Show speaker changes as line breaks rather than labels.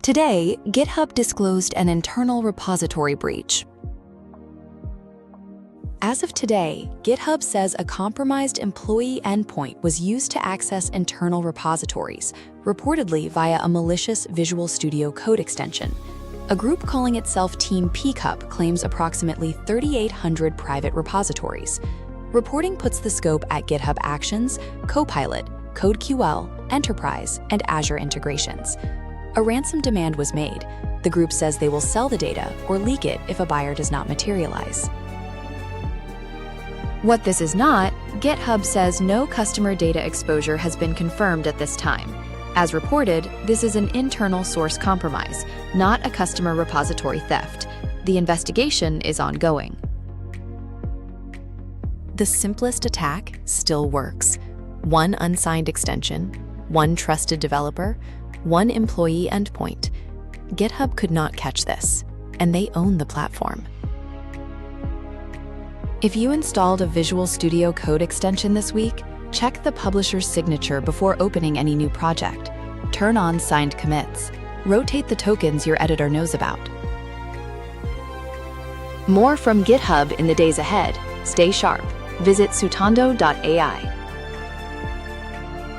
Today, GitHub disclosed an internal repository breach. As of today, GitHub says a compromised employee endpoint was used to access internal repositories, reportedly via a malicious Visual Studio Code extension. A group calling itself Team Pcup claims approximately 3,800 private repositories. Reporting puts the scope at GitHub Actions, Copilot, CodeQL, Enterprise, and Azure integrations. A ransom demand was made. The group says they will sell the data or leak it if a buyer does not materialize. What this is not, GitHub says no customer data exposure has been confirmed at this time. As reported, this is an internal source compromise, not a customer repository theft. The investigation is ongoing. The simplest attack still works. One unsigned extension, one trusted developer, one employee endpoint. GitHub could not catch this, and they own the platform. If you installed a Visual Studio Code extension this week, check the publisher's signature before opening any new project. Turn on signed commits. Rotate the tokens your editor knows about. More from GitHub in the days ahead. Stay sharp. Visit sutando.ai.